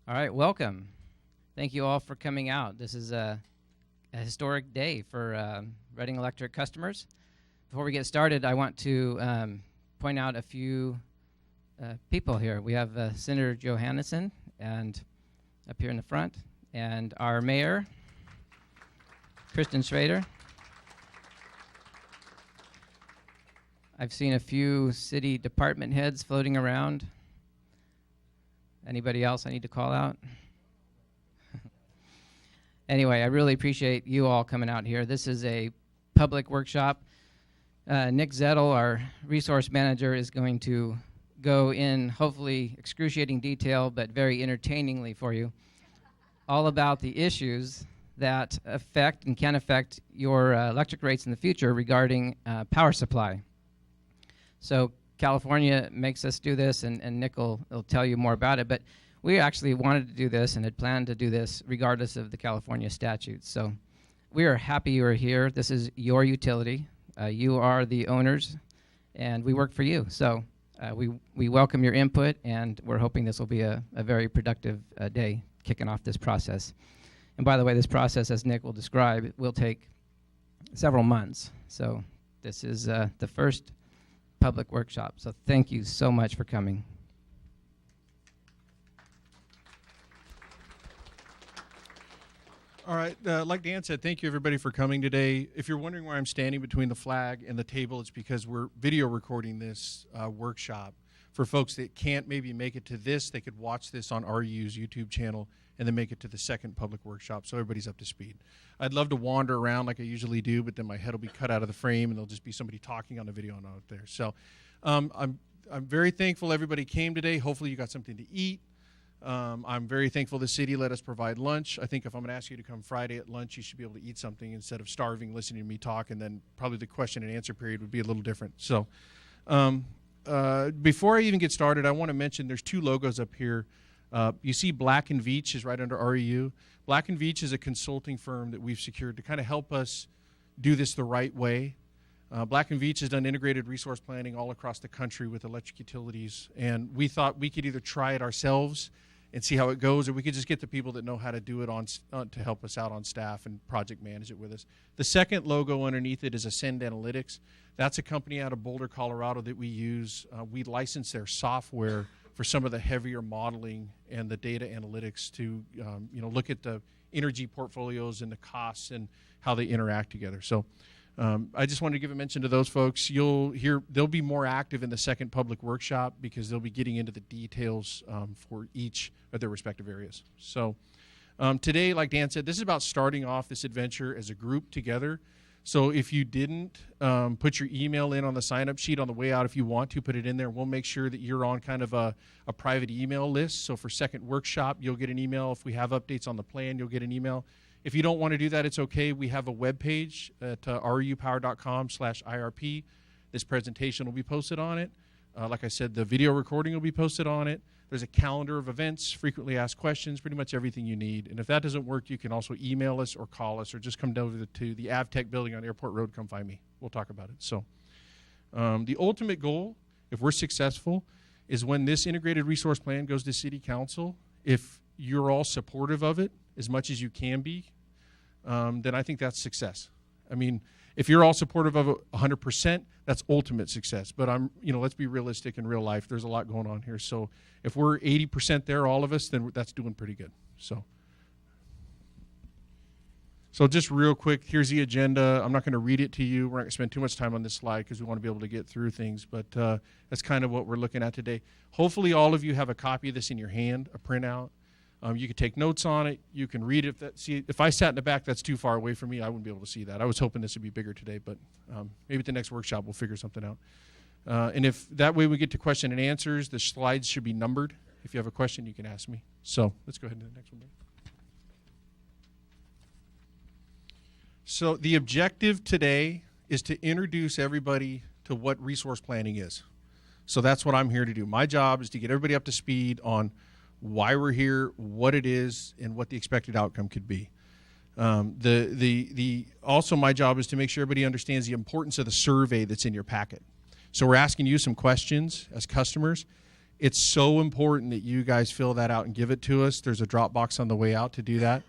All right, welcome. Thank you all for coming out. This is a historic day for Reading Electric customers. Before we get started, I want to point out a few people here. We have Senator Johannesson and up here in the front, and our mayor, Kristen Schrader. I've seen a few city department heads floating around. Anybody else I need to call out? Anyway, I really appreciate you all coming out here. This is a public workshop. Nick Zettel, our resource manager, is going to go in hopefully excruciating detail, but very entertainingly for you, all about the issues that affect and can affect your electric rates in the future regarding power supply. So California makes us do this, and Nick will tell you more about it, but we actually wanted to do this and had planned to do this regardless of the California statutes. So we are happy you are here. This is your utility. You are the owners, and we work for you. So we welcome your input, and we're hoping this will be a very productive day kicking off this process. And by the way, this process, as Nick will describe, will take several months. So this is the first public workshop. So thank you so much for coming. All right, like Dan said, thank you everybody for coming today. If you're wondering why I'm standing between the flag and the table, it's because we're video recording this workshop. For folks that can't maybe make it to this, they could watch this on REU's YouTube channel and then make it to the second public workshop so everybody's up to speed. I'd love to wander around like I usually do, but then my head will be cut out of the frame and there'll just be somebody talking on the video and out there. So I'm very thankful everybody came today. Hopefully you got something to eat. I'm very thankful the city let us provide lunch. I think if I'm going to ask you to come Friday at lunch, you should be able to eat something instead of starving listening to me talk, and then probably the question and answer period would be a little different. So before I even get started, I want to mention there's two logos up here. You see Black & Veatch is right under REU. Black & Veatch is a consulting firm that we've secured to kind of help us do this the right way. Black & Veatch has done integrated resource planning all across the country with electric utilities, and we thought we could either try it ourselves and see how it goes, or we could just get the people that know how to do it to help us out on staff and project manage it with us. The second logo underneath it is Ascend Analytics. That's a company out of Boulder, Colorado that we use. We license their software for some of the heavier modeling and the data analytics to look at the energy portfolios and the costs and how they interact together. So I just wanted to give a mention to those folks. You'll hear they'll be more active in the second public workshop because they'll be getting into the details for each of their respective areas. So today, like Dan said, this is about starting off this adventure as a group together. So if you didn't put your email in on the sign-up sheet on the way out, if you want to, put it in there. We'll make sure that you're on kind of a private email list. So for second workshop, you'll get an email. If we have updates on the plan, you'll get an email. If you don't want to do that, it's okay. We have a web page at reupower.com/IRP. This presentation will be posted on it. Like I said, the video recording will be posted on it. There's a calendar of events, frequently asked questions, pretty much everything you need. And if that doesn't work, you can also email us or call us or just come down to the AvTech building on Airport Road. Come find me. We'll talk about it. So the ultimate goal, if we're successful, is when this integrated resource plan goes to City Council, if you're all supportive of it as much as you can be, then I think that's success. I mean, if you're all supportive of it 100%, that's ultimate success. But let's be realistic in real life. There's a lot going on here. So if we're 80% there, all of us, then that's doing pretty good. So just real quick, here's the agenda. I'm not going to read it to you. We're not going to spend too much time on this slide because we want to be able to get through things. But that's kind of what we're looking at today. Hopefully all of you have a copy of this in your hand, a printout. You can take notes on it. You can read it. If I sat in the back, that's too far away from me. I wouldn't be able to see that. I was hoping this would be bigger today, but maybe at the next workshop we'll figure something out. And if that way we get to question and answers, the slides should be numbered. If you have a question, you can ask me. So let's go ahead to the next one. So the objective today is to introduce everybody to what resource planning is. So that's what I'm here to do. My job is to get everybody up to speed on why we're here, what it is, and what the expected outcome could be. Also my job is to make sure everybody understands the importance of the survey that's in your packet. So we're asking you some questions as customers, It's so important that you guys fill that out and give it to us. There's a Dropbox on the way out to do that.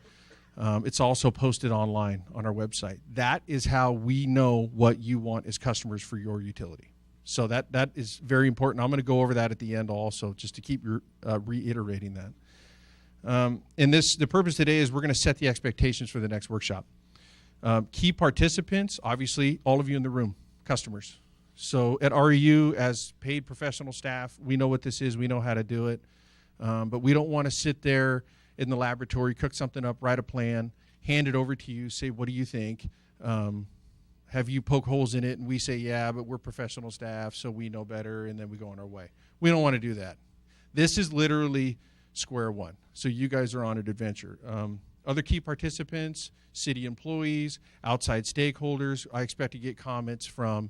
It's also posted online on our website. That is how we know what you want as customers for your utility. So that is very important. I'm going to go over that at the end also, just to keep reiterating that. And the purpose today is we're going to set the expectations for the next workshop. Key participants, obviously, all of you in the room, customers. So at REU, as paid professional staff, we know what this is. We know how to do it. But we don't want to sit there in the laboratory, cook something up, write a plan, hand it over to you, say, what do you think? Have you poke holes in it? And we say, yeah, but we're professional staff, so we know better, and then we go on our way. We don't want to do that. This is literally square one. So you guys are on an adventure. Other key participants, city employees, outside stakeholders. I expect to get comments from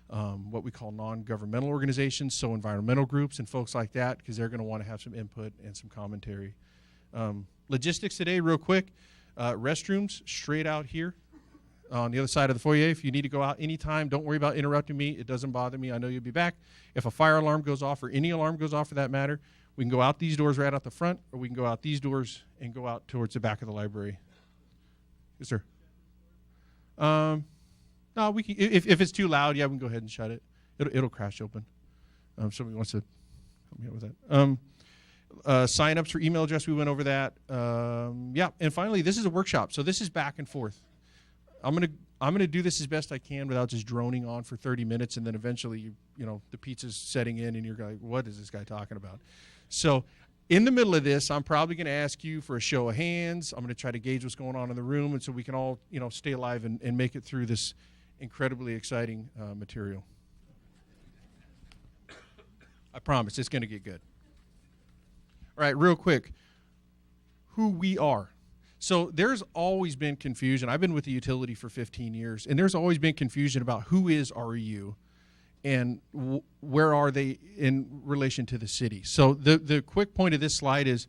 what we call non-governmental organizations, so environmental groups and folks like that, because they're going to want to have some input and some commentary. Logistics today, real quick. Restrooms straight out here on the other side of the foyer. If you need to go out anytime, don't worry about interrupting me. It doesn't bother me. I know you'll be back. If a fire alarm goes off or any alarm goes off for that matter, we can go out these doors right out the front, or we can go out these doors and go out towards the back of the library. Yes, sir. No, we can. If it's too loud, yeah, we can go ahead and shut it. It'll crash open. Somebody wants to help me out with that. Sign-ups for email address, we went over that. Yeah, and finally, this is a workshop, so this is back and forth. I'm gonna do this as best I can without just droning on for 30 minutes, and then eventually, the pizza's setting in, and you're like, what is this guy talking about? So in the middle of this, I'm probably going to ask you for a show of hands. I'm going to try to gauge what's going on in the room, and so we can all, stay alive and make it through this incredibly exciting material. I promise it's going to get good. All right, real quick, who we are. So there's always been confusion. I've been with the utility for 15 years, and there's always been confusion about who is REU and where are they in relation to the city. So the quick point of this slide is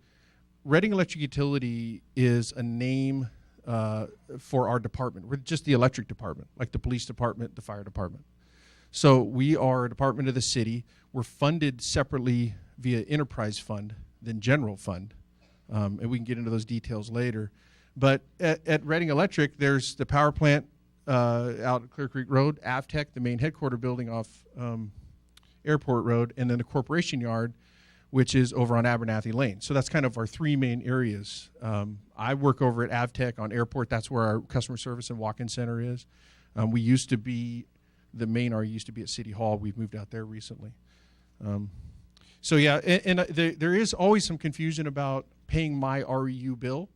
Reading Electric Utility is a name for our department. We're just the electric department, like the police department, the fire department. So we are a department of the city. We're funded separately via enterprise fund than general fund. And we can get into those details later. But at Reading Electric, there's the power plant out at Clear Creek Road, Avtech, the main headquarter building off Airport Road, and then the corporation yard, which is over on Abernathy Lane. So that's kind of our three main areas. I work over at Avtech on Airport. That's where our customer service and walk-in center is. We used to be, the main RE used to be at City Hall. We've moved out there recently. So yeah, and there is always some confusion about paying my REU bill.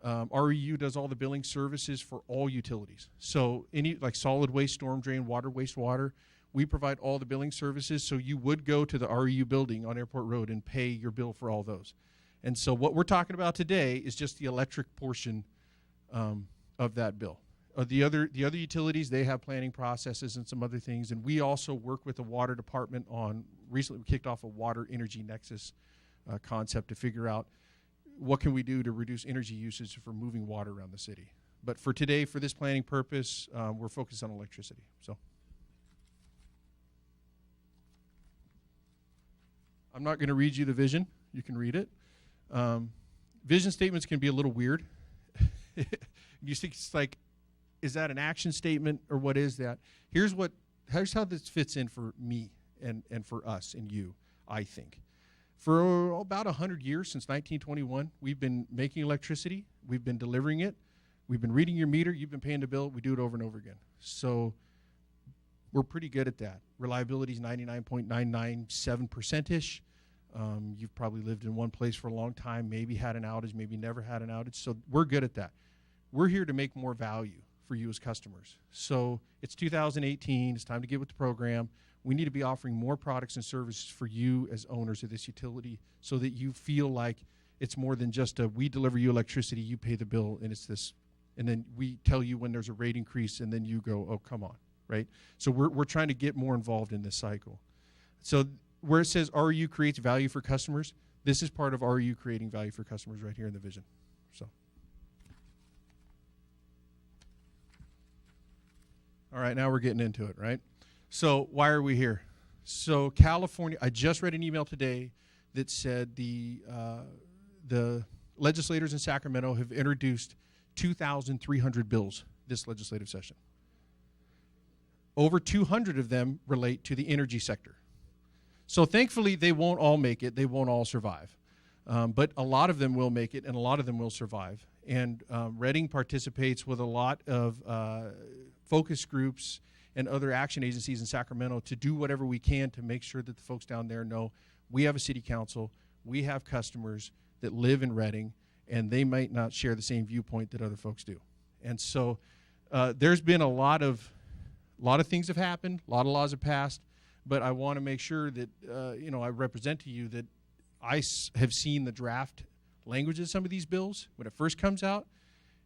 REU does all the billing services for all utilities. So any like solid waste, storm drain, water, wastewater, we provide all the billing services. So you would go to the REU building on Airport Road and pay your bill for all those. And so what we're talking about today is just the electric portion of that bill. The other utilities, they have planning processes and some other things. And we also work with the water department on, recently we kicked off a water energy nexus concept to figure out what can we do to reduce energy usage for moving water around the city. But for today, for this planning purpose, we're focused on electricity. So I'm not going to read you the vision. You can read it. Vision statements can be a little weird. You think it's like, is that an action statement or what is that? Here's how this fits in for me and for us and you, I think. For about 100 years, since 1921, we've been making electricity. We've been delivering it. We've been reading your meter. You've been paying the bill. We do it over and over again. So we're pretty good at that. Reliability is 99.997%-ish. You've probably lived in one place for a long time, maybe had an outage, maybe never had an outage. So we're good at that. We're here to make more value for you as customers. So it's 2018. It's time to get with the program. We need to be offering more products and services for you as owners of this utility so that you feel like it's more than just we deliver you electricity, you pay the bill, and it's this. And then we tell you when there's a rate increase, and then you go, oh, come on, right? So we're trying to get more involved in this cycle. So where it says REU creates value for customers, this is part of REU creating value for customers right here in the vision. So. All right, now we're getting into it, right? So why are we here? So California, I just read an email today that said the legislators in Sacramento have introduced 2,300 bills this legislative session. Over 200 of them relate to the energy sector. So thankfully, they won't all make it. They won't all survive. But a lot of them will make it, and a lot of them will survive. And Reading participates with a lot of focus groups and other action agencies in Sacramento to do whatever we can to make sure that the folks down there know we have a city council, we have customers that live in Reading, and they might not share the same viewpoint that other folks do. And so there's been a lot of things have happened, a lot of laws have passed, but I want to make sure that I represent to you that I have seen the draft language of some of these bills when it first comes out,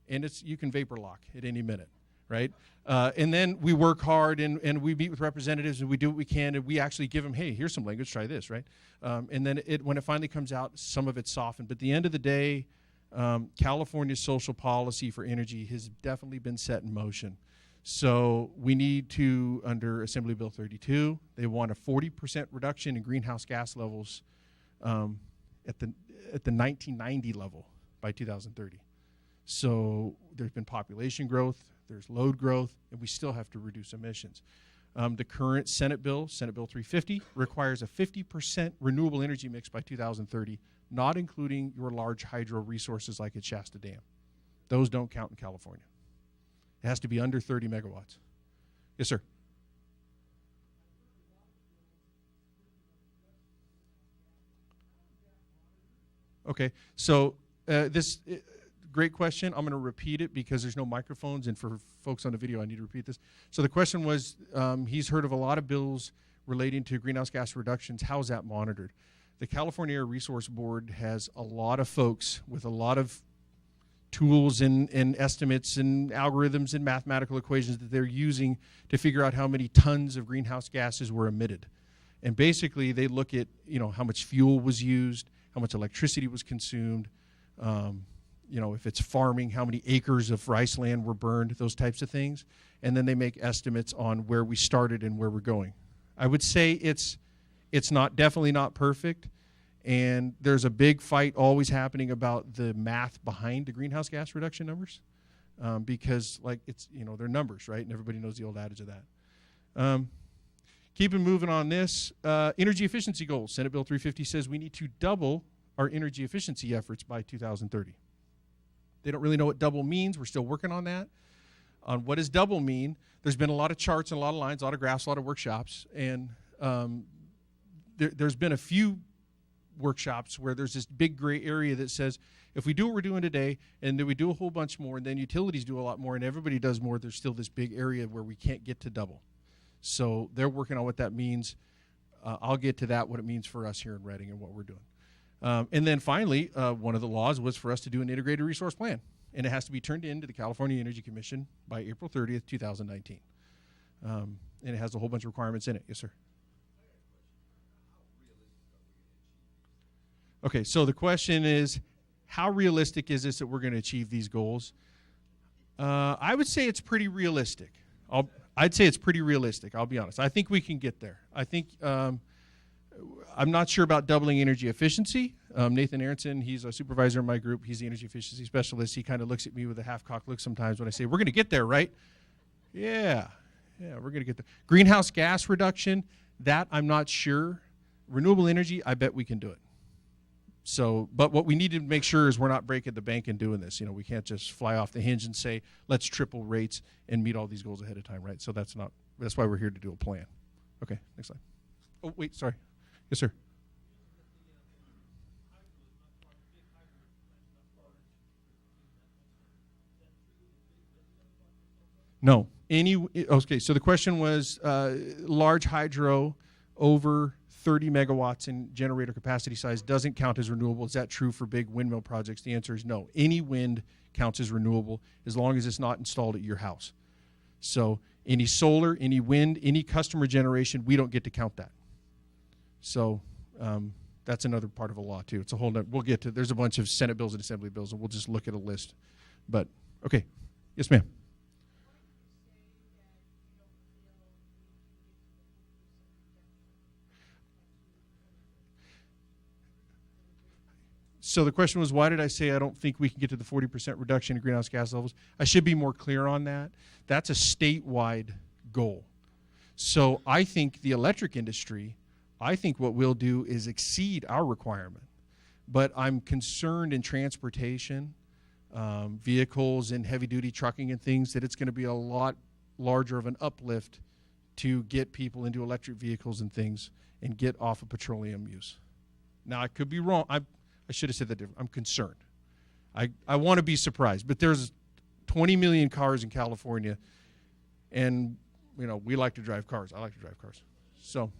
and you can vapor lock at any minute, right? And then we work hard, and we meet with representatives, and we do what we can, and we actually give them, hey, here's some language, try this, right? And then when it finally comes out, some of it's softened. But at the end of the day, California's social policy for energy has definitely been set in motion. So we need to, under Assembly Bill 32, they want a 40% reduction in greenhouse gas levels at the 1990 level by 2030. So there's been population growth, there's load growth, and we still have to reduce emissions. The current Senate Bill 350, requires a 50% renewable energy mix by 2030, not including your large hydro resources like at Shasta Dam. Those don't count in California. It has to be under 30 megawatts. Yes, sir. Okay, so great question. I'm going to repeat it because there's no microphones, and for folks on the video, I need to repeat this. So the question was, he's heard of a lot of bills relating to greenhouse gas reductions. How is that monitored? The California Air Resource Board has a lot of folks with a lot of tools and estimates and algorithms and mathematical equations that they're using to figure out how many tons of greenhouse gases were emitted. And basically, they look at how much fuel was used, how much electricity was consumed, if it's farming, how many acres of rice land were burned, those types of things. And then they make estimates on where we started and where we're going. I would say it's definitely not perfect. And there's a big fight always happening about the math behind the greenhouse gas reduction numbers because, they're numbers, right? And everybody knows the old adage of that. Keeping moving on this, energy efficiency goals. Senate Bill 350 says we need to double our energy efficiency efforts by 2030. They don't really know what double means. We're still working on that. On what does double mean? There's been a lot of charts and a lot of lines, a lot of graphs, a lot of workshops, and there's been a few workshops where there's this big gray area that says if we do what we're doing today and then we do a whole bunch more and then utilities do a lot more and everybody does more, there's still this big area where we can't get to double. So they're working on what that means. I'll get to that, what it means for us here in Reading and what we're doing. And then finally, one of the laws was for us to do an integrated resource plan, and it has to be turned in to the California Energy Commission by April 30th, 2019. And it has a whole bunch of requirements in it. Yes, sir. Okay, so the question is, how realistic is this that we're going to achieve these goals? I would say it's pretty realistic. I'd say it's pretty realistic, I'll be honest. I think we can get there. I think, I'm not sure about doubling energy efficiency. Nathan Aronson, he's a supervisor in my group. He's the energy efficiency specialist. He kind of looks at me with a half-cocked look sometimes when I say, we're going to get there, right? Yeah, we're going to get there. Greenhouse gas reduction, that I'm not sure. Renewable energy, I bet we can do it. So, but what we need to make sure is we're not breaking the bank and doing this. We can't just fly off the hinge and say, let's triple rates and meet all these goals ahead of time, right? So that's why we're here to do a plan. Okay, next slide. Oh, wait, sorry. Yes, sir. No. Okay, so the question was large hydro over 30 megawatts in generator capacity size doesn't count as renewable. Is that true for big windmill projects? The answer is no. Any wind counts as renewable as long as it's not installed at your house. So any solar, any wind, any customer generation, we don't get to count that. So that's another part of a law too. It's a whole we'll get to, there's a bunch of Senate bills and Assembly bills, and we'll just look at a list. But, okay. Yes, ma'am. So the question was, why did I say I don't think we can get to the 40% reduction in greenhouse gas levels? I should be more clear on that. That's a statewide goal. So I think the electric industry, I think what we'll do is exceed our requirement. But I'm concerned in transportation, vehicles and heavy-duty trucking and things, that it's going to be a lot larger of an uplift to get people into electric vehicles and things and get off of petroleum use. Now, I could be wrong. I should have said that different. I'm concerned. I want to be surprised. But there's 20 million cars in California, and, you know, we like to drive cars. I like to drive cars. So,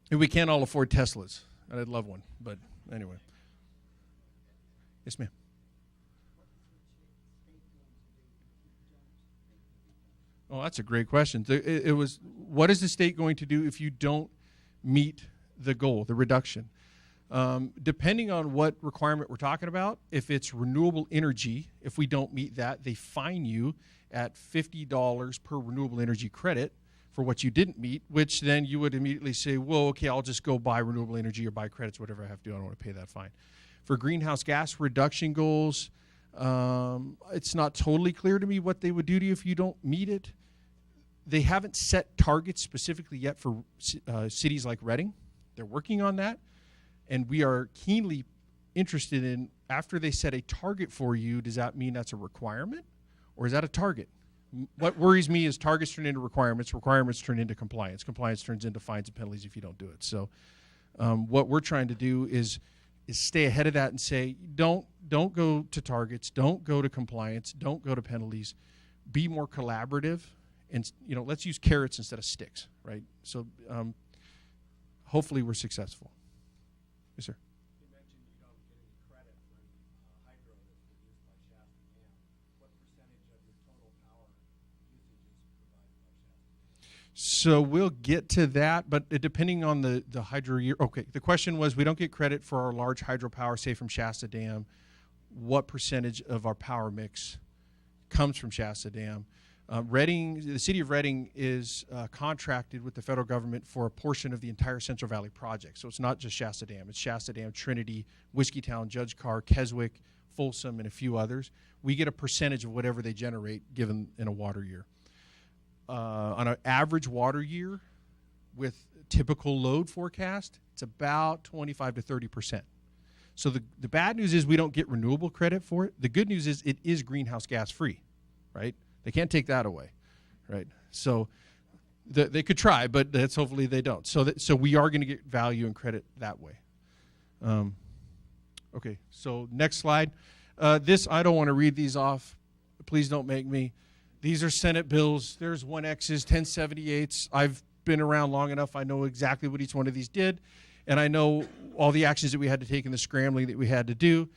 and we can't all afford Teslas. And I'd love one, but anyway. Yes, ma'am. Oh, that's a great question. It was, what is the state going to do if you don't meet the goal, the reduction? Depending on what requirement we're talking about, if it's renewable energy, if we don't meet that, they fine you at $50 per renewable energy credit for what you didn't meet, which then you would immediately say, well, okay, I'll just go buy renewable energy or buy credits, whatever I have to do. I don't want to pay that fine. For greenhouse gas reduction goals, it's not totally clear to me what they would do to you if you don't meet it. They haven't set targets specifically yet for cities like Reading. They're working on that. And we are keenly interested in, after they set a target for you, does that mean that's a requirement? Or is that a target? What worries me is targets turn into requirements, requirements turn into compliance, compliance turns into fines and penalties if you don't do it. So what we're trying to do is stay ahead of that and say, don't go to targets, don't go to compliance, don't go to penalties. Be more collaborative, and, you know, let's use carrots instead of sticks, right? So hopefully we're successful. Yes, sir. You mentioned you don't get any credit for hydro that's produced by Shasta Dam. What percentage of your total power usage is provided by Shasta Dam? So we'll get to that, but depending on the hydro year. Okay, the question was, we don't get credit for our large hydropower, say from Shasta Dam. What percentage of our power mix comes from Shasta Dam? Reading, the city of Reading is contracted with the federal government for a portion of the entire Central Valley project. So it's not just Shasta Dam. It's Shasta Dam, Trinity, Whiskeytown, Judge Carr, Keswick, Folsom, and a few others. We get a percentage of whatever they generate given in a water year. On an average water year with typical load forecast, it's about 25 to 30%. So the bad news is we don't get renewable credit for it. The good news is it is greenhouse gas free, right? They can't take that away, right? So they could try, but that's hopefully they don't. So we are going to get value and credit that way. Okay, so next slide. This, I don't want to read these off. Please don't make me. These are Senate bills. There's 1Xs, 1078s. I've been around long enough. I know exactly what each one of these did, and I know all the actions that we had to take and the scrambling that we had to do.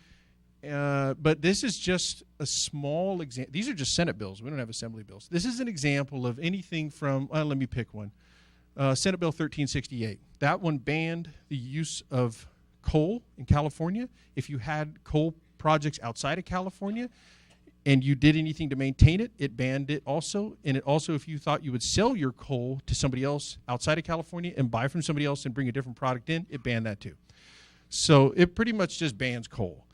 But this is just a small example. These are just Senate bills. We don't have Assembly bills. This is an example of anything from, let me pick one. Senate Bill 1368. That one banned the use of coal in California. If you had coal projects outside of California and you did anything to maintain it, it banned it also. And it also, if you thought you would sell your coal to somebody else outside of California and buy from somebody else and bring a different product in, it banned that too. So it pretty much just bans coal.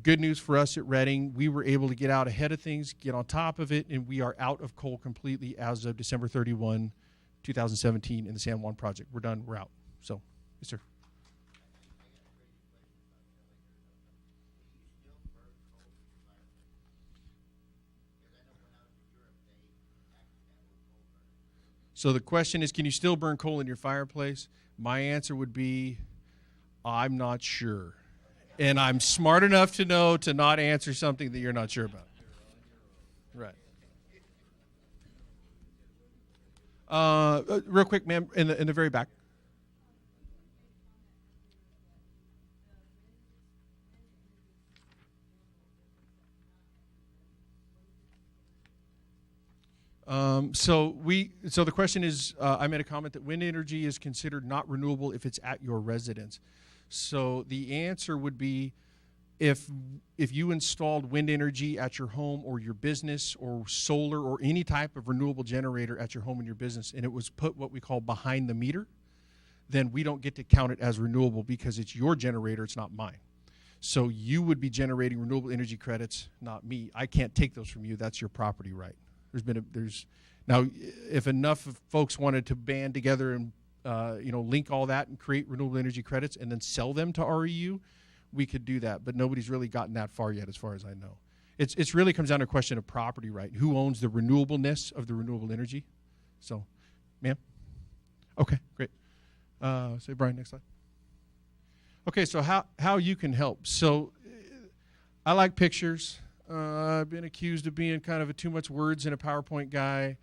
Good news for us at Reading, we were able to get out ahead of things, get on top of it, and we are out of coal completely as of December 31, 2017 in the San Juan project. We're done, we're out. So, yes, sir. So the question is, can you still burn coal in your fireplace? My answer would be, I'm not sure. And I'm smart enough to know to not answer something that you're not sure about. Right. Real quick, ma'am, in the very back. So the question is, I made a comment that wind energy is considered not renewable if it's at your residence. So the answer would be, if you installed wind energy at your home or your business, or solar or any type of renewable generator at your home and your business, and it was put what we call behind the meter, then we don't get to count it as renewable because it's your generator, it's not mine. So you would be generating renewable energy credits, not me. I can't take those from you. That's your property right. Now, if enough of folks wanted to band together and link all that and create renewable energy credits and then sell them to REU, we could do that. But nobody's really gotten that far yet, as far as I know. It's really comes down to a question of property right. Who owns the renewableness of the renewable energy? So, ma'am? Okay, great. Say, Brian, next slide. Okay, so how you can help. So I like pictures. I've been accused of being kind of a too much words in a PowerPoint guy.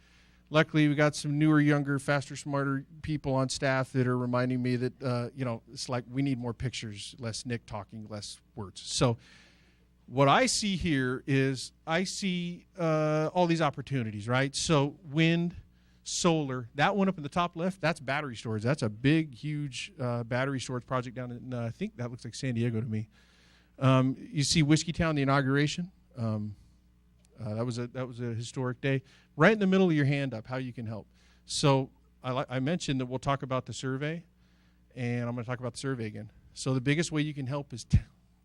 Luckily, we got some newer, younger, faster, smarter people on staff that are reminding me that, it's like we need more pictures, less Nick talking, less words. So what I see here is I see all these opportunities, right? So wind, solar, that one up in the top left, that's battery storage. That's a big, huge battery storage project down in, I think that looks like San Diego to me. You see Whiskeytown, the inauguration. That was a historic day. Right in the middle of your hand up, how you can help. So I mentioned that we'll talk about the survey, and I'm going to talk about the survey again. So the biggest way you can help is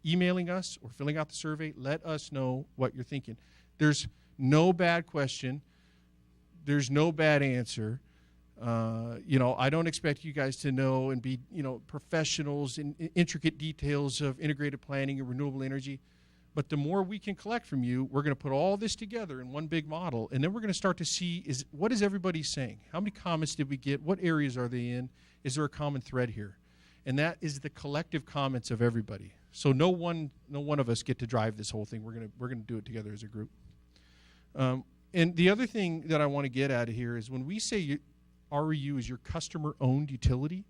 emailing us or filling out the survey. Let us know what you're thinking. There's no bad question. There's no bad answer. I don't expect you guys to know and be, professionals in intricate details of integrated planning and renewable energy. But the more we can collect from you, we're going to put all this together in one big model, and then we're going to start to see what is everybody saying? How many comments did we get? What areas are they in? Is there a common thread here? And that is the collective comments of everybody. So no one of us get to drive this whole thing. We're going to do it together as a group. And the other thing that I want to get at here is when we say REU is your customer-owned utility,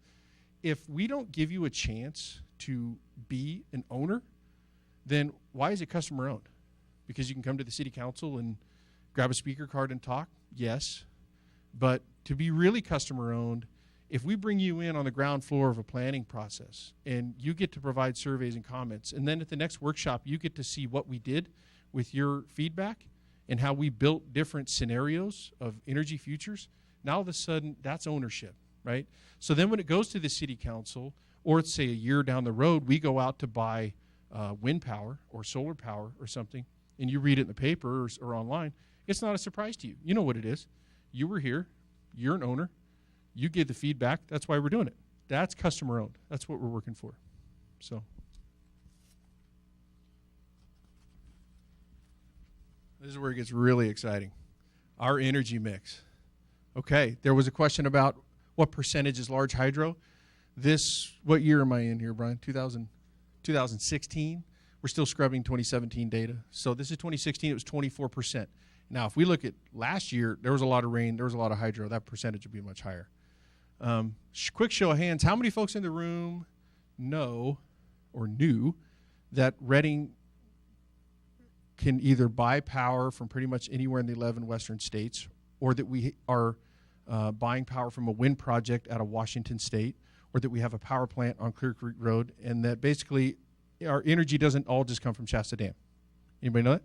if we don't give you a chance to be an owner, then why is it customer-owned? Because you can come to the city council and grab a speaker card and talk? Yes. But to be really customer-owned, if we bring you in on the ground floor of a planning process and you get to provide surveys and comments, and then at the next workshop you get to see what we did with your feedback and how we built different scenarios of energy futures, now all of a sudden that's ownership, right? So then when it goes to the city council, or it's say a year down the road, we go out to buy wind power or solar power or something, and you read it in the paper or online, it's not a surprise to you. You know what it is. You were here. You're an owner. You gave the feedback. That's why we're doing it. That's customer-owned. That's what we're working for. So this is where it gets really exciting. Our energy mix. Okay, there was a question about what percentage is large hydro. What year am I in here, Brian? 2016. We're still scrubbing 2017 data. So this is 2016. It was 24%. Now, if we look at last year, there was a lot of rain. There was a lot of hydro. That percentage would be much higher. Quick show of hands. How many folks in the room know or knew that Reading can either buy power from pretty much anywhere in the 11 western states, or that we are buying power from a wind project out of Washington State, or that we have a power plant on Clear Creek Road, and that basically our energy doesn't all just come from Shasta Dam? Anybody know that?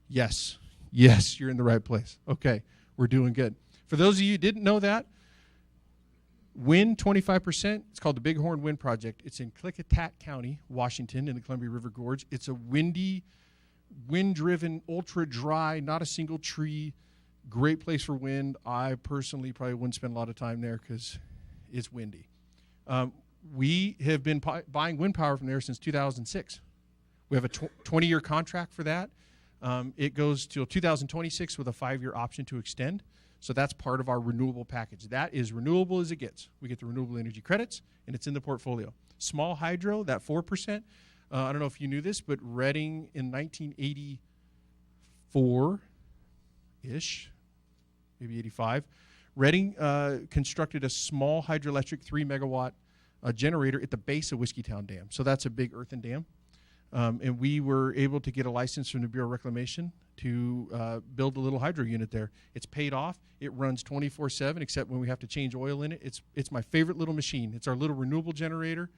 Yes. Yes, you're in the right place. Okay, we're doing good. For those of you who didn't know that, wind 25%, it's called the Bighorn Wind Project. It's in Klickitat County, Washington, in the Columbia River Gorge. It's a windy, wind-driven, ultra-dry, not a single tree, great place for wind. I personally probably wouldn't spend a lot of time there because it's windy. We have been buying wind power from there since 2006. We have a 20-year contract for that. It goes till 2026 with a 5-year option to extend. So that's part of our renewable package. That is renewable as it gets. We get the renewable energy credits, and it's in the portfolio. Small hydro, that 4%. I don't know if you knew this, but Reading in 1984-ish, maybe 85, Reading constructed a small hydroelectric 3-megawatt generator at the base of Whiskeytown Dam. So that's a big earthen dam. And we were able to get a license from the Bureau of Reclamation to build a little hydro unit there. It's paid off. It runs 24/7, except when we have to change oil in it. It's my favorite little machine. It's our little renewable generator.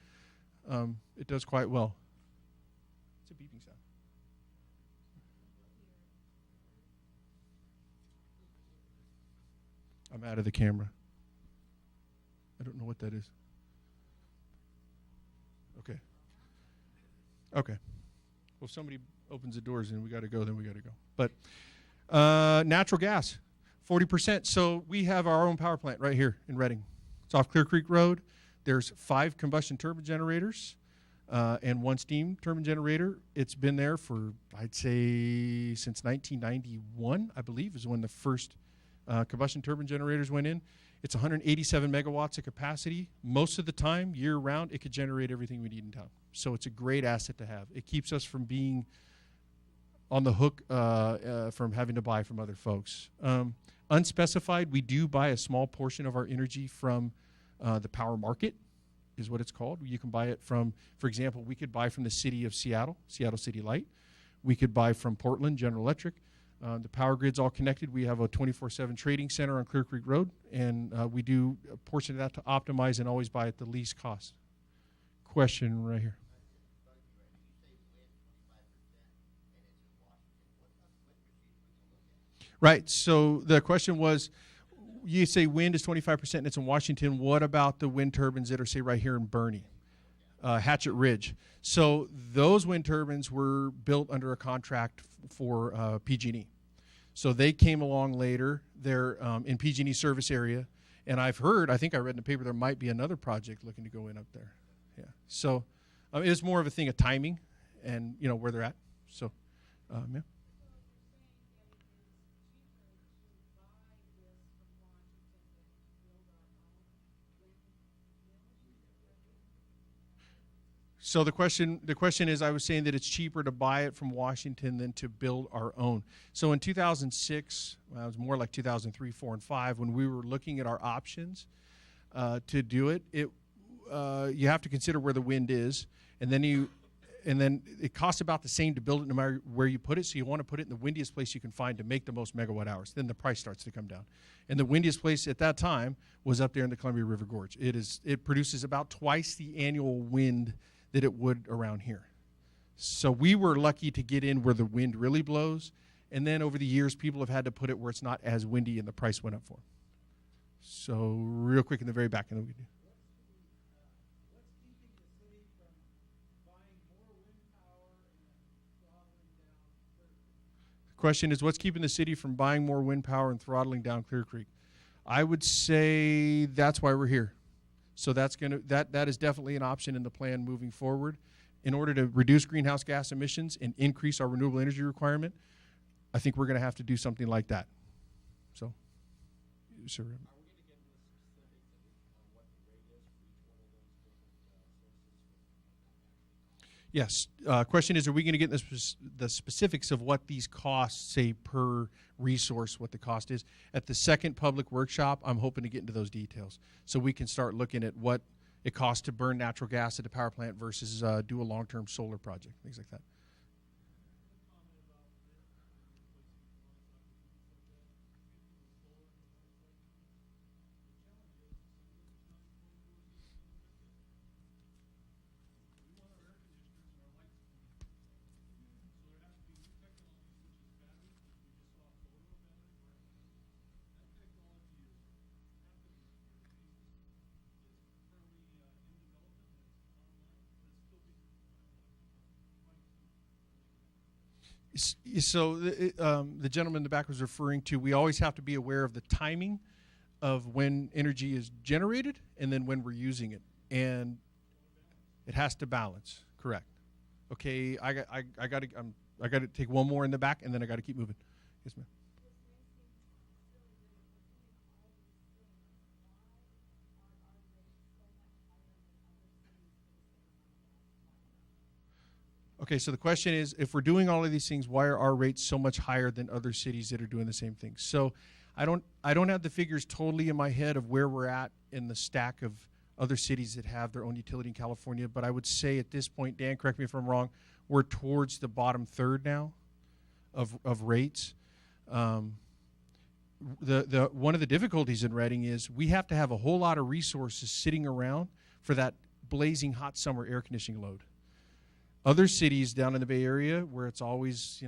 It does quite well. It's a beeping sound. I'm out of the camera. I don't know what that is. Okay. Okay. Well, if somebody opens the doors and we got to go, then we got to go. But natural gas, 40%. So we have our own power plant right here in Reading. It's off Clear Creek Road. There's 5 combustion turbine generators and 1 steam turbine generator. It's been there for, I'd say, since 1991, I believe, is when the first combustion turbine generators went in. It's 187 megawatts of capacity. Most of the time, year-round, it could generate everything we need in town. So it's a great asset to have. It keeps us from being on the hook from having to buy from other folks. Unspecified, we do buy a small portion of our energy from the power market, is what it's called. You can buy it from, for example, we could buy from the city of Seattle, Seattle City Light. We could buy from Portland, General Electric. The power grid's all connected. We have a 24/7 trading center on Clear Creek Road, and we do a portion of that to optimize and always buy at the least cost. Question right here. Right, so the question was, you say wind is 25% and it's in Washington. What about the wind turbines that are, say, right here in Bernie, Hatchet Ridge? So those wind turbines were built under a contract for PG&E. So they came along later. They're in PG&E service area. And I've heard, I think I read in the paper, there might be another project looking to go in up there. Yeah. So it's more of a thing of timing and, you know, where they're at. So, yeah. So the question is, I was saying that it's cheaper to buy it from Washington than to build our own. So in 2006, well, it was more like 2003, 4, and 5, when we were looking at our options to do it, you have to consider where the wind is, and then it costs about the same to build it no matter where you put it. So you want to put it in the windiest place you can find to make the most megawatt hours. Then the price starts to come down. And the windiest place at that time was up there in the Columbia River Gorge. It produces about twice the annual wind that it would around here. So we were lucky to get in where the wind really blows, and then over the years people have had to put it where it's not as windy and the price went up for them. So real quick in the very back, and then we do. What's keeping the city from buying more wind power and throttling down Clear Creek? The question is, what's keeping the city from buying more wind power and throttling down Clear Creek? I would say that's why we're here. So that is definitely an option in the plan moving forward. In order to reduce greenhouse gas emissions and increase our renewable energy requirement, I think we're going to have to do something like that. So, sir. Are we going to get into the specifics on what the rate is for each one of those different sources? Yes. Question is, are we going to get the specifics of what these costs, say, per resource, what the cost is? At the second public workshop, I'm hoping to get into those details so we can start looking at what it costs to burn natural gas at a power plant versus do a long-term solar project, things like that. So the gentleman in the back was referring to, we always have to be aware of the timing of when energy is generated and then when we're using it, and it has to balance. Correct. Okay, I got to take one more in the back, and then I got to keep moving. Yes, ma'am. Okay, so the question is, if we're doing all of these things, why are our rates so much higher than other cities that are doing the same thing? So I don't have the figures totally in my head of where we're at in the stack of other cities that have their own utility in California, but I would say at this point, Dan, correct me if I'm wrong, we're towards the bottom third now of rates. One of the difficulties in Reading is we have to have a whole lot of resources sitting around for that blazing hot summer air conditioning load. Other cities down in the Bay Area where it's always,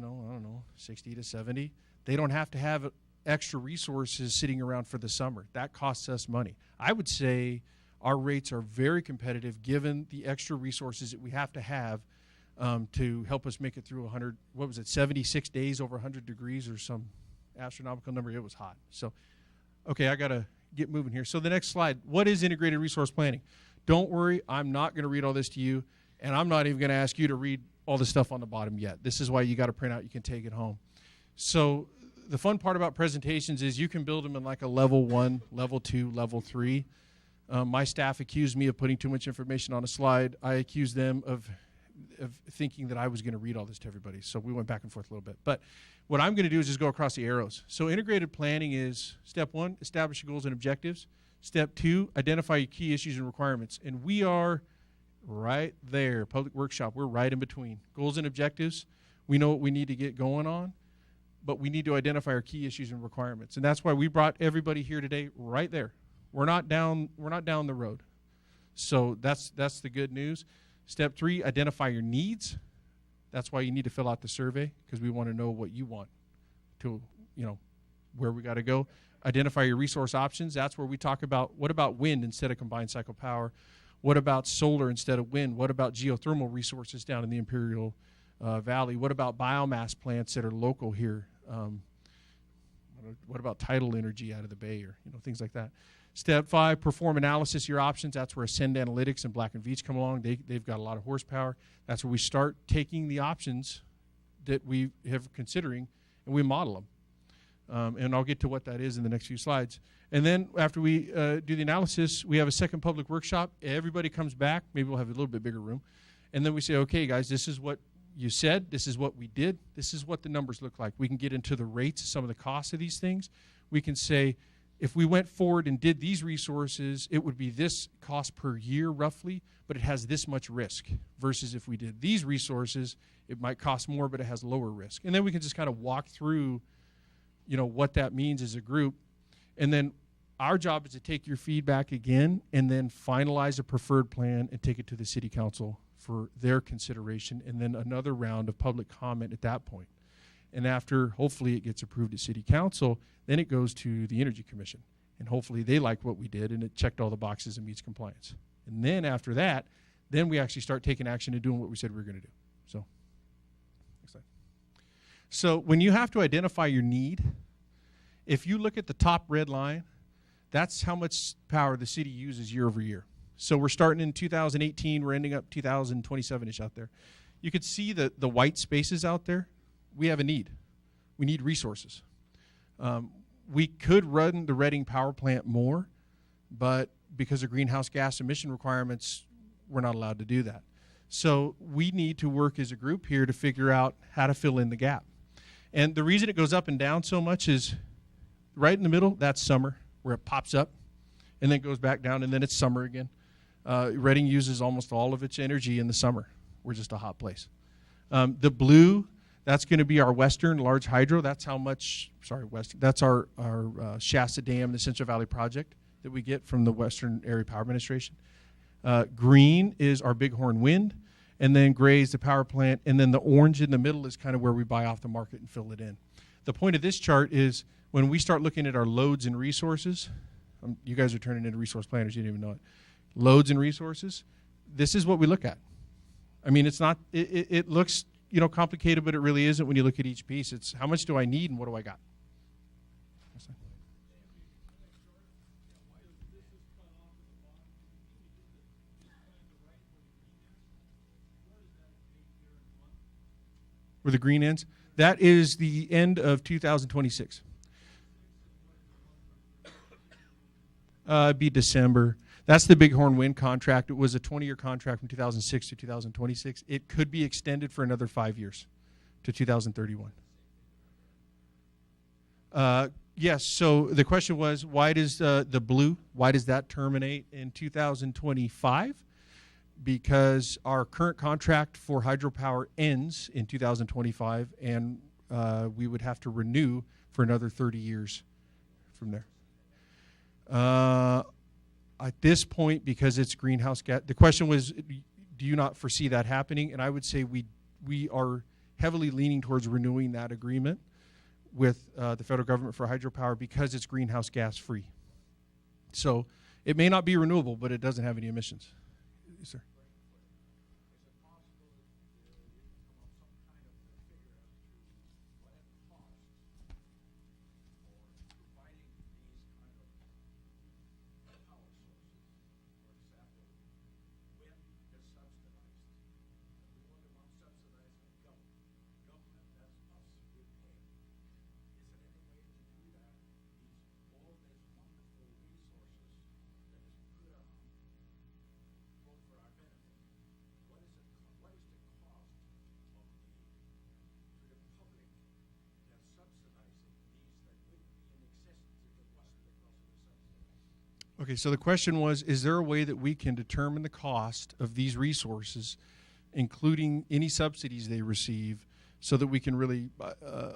60 to 70, they don't have to have extra resources sitting around for the summer. That costs us money. I would say our rates are very competitive given the extra resources that we have to have to help us make it through 76 days over 100 degrees or some astronomical number. It was hot. So, okay, I got to get moving here. So the next slide, what is integrated resource planning? Don't worry, I'm not going to read all this to you, and I'm not even going to ask you to read all the stuff on the bottom yet. This is why you got to print out. You can take it home. So the fun part about presentations is you can build them in like a level 1, level 2, level 3. My staff accused me of putting too much information on a slide. I accused them of thinking that I was going to read all this to everybody. So we went back and forth a little bit. But what I'm going to do is just go across the arrows. So integrated planning is step 1, establish your goals and objectives. Step 2, identify your key issues and requirements. And we are right there. Public workshop, we're right in between. Goals and objectives, we know what we need to get going on, but we need to identify our key issues and requirements. And that's why we brought everybody here today right there. We're not down the road. So that's the good news. Step 3, identify your needs. That's why you need to fill out the survey, because we want to know what you want to, where we got to go. Identify your resource options. That's where we talk about, what about wind instead of combined cycle power? What about solar instead of wind? What about geothermal resources down in the Imperial Valley? What about biomass plants that are local here? What about tidal energy out of the bay, or things like that? Step 5, perform analysis of your options. That's where Ascend Analytics and Black & Veatch come along. They've got a lot of horsepower. That's where we start taking the options that we have considering, and we model them. And I'll get to what that is in the next few slides. And then after we do the analysis, we have a second public workshop. Everybody comes back. Maybe we'll have a little bit bigger room. And then we say, okay, guys, this is what you said. This is what we did. This is what the numbers look like. We can get into the rates, some of the costs of these things. We can say, if we went forward and did these resources, it would be this cost per year roughly, but it has this much risk. Versus if we did these resources, it might cost more, but it has lower risk. And then we can just kind of walk through what that means as a group. And then our job is to take your feedback again and then finalize a preferred plan and take it to the city council for their consideration, and then another round of public comment at that point. And after, hopefully, it gets approved at city council, then it goes to the Energy Commission. And hopefully they like what we did and it checked all the boxes and meets compliance. And then after that, then we actually start taking action and doing what we said we were going to do. So, next slide. So when you have to identify your need, if you look at the top red line, that's how much power the city uses year over year. So we're starting in 2018, we're ending up 2027-ish out there. You could see the white spaces out there. We have a need. We need resources. We could run the Reading power plant more, but because of greenhouse gas emission requirements, we're not allowed to do that. So we need to work as a group here to figure out how to fill in the gap. And the reason it goes up and down so much is right in the middle, that's summer, where it pops up, and then goes back down, and then it's summer again. Reading uses almost all of its energy in the summer. We're just a hot place. The blue, that's going to be our western large hydro. That's how much, that's our Shasta Dam, the Central Valley project that we get from the Western Area Power Administration. Green is our Bighorn wind, and then gray is the power plant, and then the orange in the middle is kind of where we buy off the market and fill it in. The point of this chart is when we start looking at our loads and resources, you guys are turning into resource planners, you didn't even know it. Loads and resources, this is what we look at. I mean, it's not, it looks, complicated, but it really isn't when you look at each piece. It's how much do I need and what do I got? Where the green ends? That is the end of 2026. It'd be December. That's the Bighorn wind contract. It was a 20-year contract from 2006 to 2026. It could be extended for another 5 years to 2031. Yes, so the question was, why does the blue, why does that terminate in 2025? Because our current contract for hydropower ends in 2025, and we would have to renew for another 30 years from there. At this point, because it's greenhouse gas, the question was, do you not foresee that happening? And I would say we are heavily leaning towards renewing that agreement with the federal government for hydropower because it's greenhouse gas free. So it may not be renewable, but it doesn't have any emissions. Yes, sir. Okay, so the question was, is there a way that we can determine the cost of these resources, including any subsidies they receive, so that we can really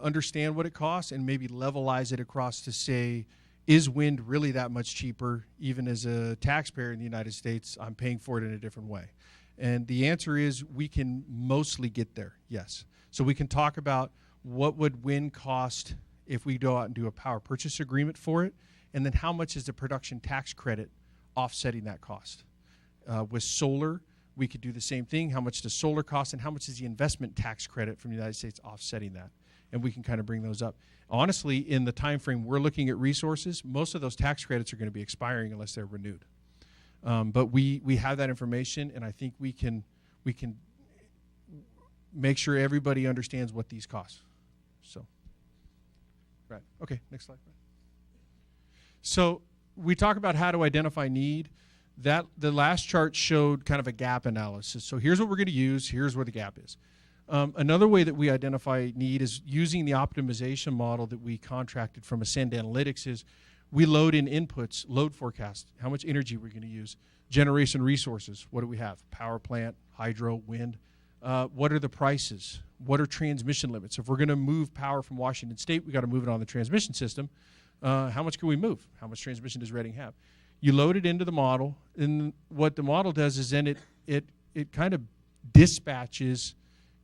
understand what it costs and maybe levelize it across to say, is wind really that much cheaper? Even as a taxpayer in the United States, I'm paying for it in a different way. And the answer is we can mostly get there, yes. So we can talk about what would wind cost if we go out and do a power purchase agreement for it, and then how much is the production tax credit offsetting that cost. With solar, we could do the same thing. How much does solar cost, and how much is the investment tax credit from the United States offsetting that? And we can kind of bring those up. Honestly, in the time frame we're looking at resources, most of those tax credits are going to be expiring unless they're renewed. But we have that information, and I think we can make sure everybody understands what these cost. So, right. Okay, next slide. So we talk about how to identify need. The last chart showed kind of a gap analysis. So here's what we're going to use. Here's where the gap is. Another way that we identify need is using the optimization model that we contracted from Ascend Analytics. Is we load in inputs, load forecast, how much energy we're going to use, generation resources, what do we have? Power plant, hydro, wind. What are the prices? What are transmission limits? If we're going to move power from Washington State, we got to move it on the transmission system. How much can we move? How much transmission does Reading have? You load it into the model, and what the model does is then it kind of dispatches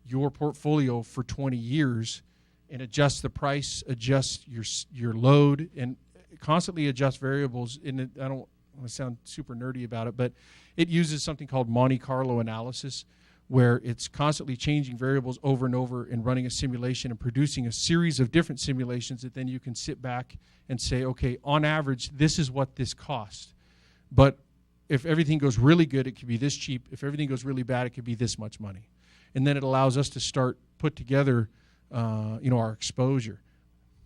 your portfolio for 20 years and adjusts the price, adjusts your load, and constantly adjusts variables. And I don't want to sound super nerdy about it, but it uses something called Monte Carlo analysis, where it's constantly changing variables over and over and running a simulation and producing a series of different simulations that then you can sit back and say, okay, on average, this is what this costs. But if everything goes really good, it could be this cheap. If everything goes really bad, it could be this much money. And then it allows us to start put together our exposure.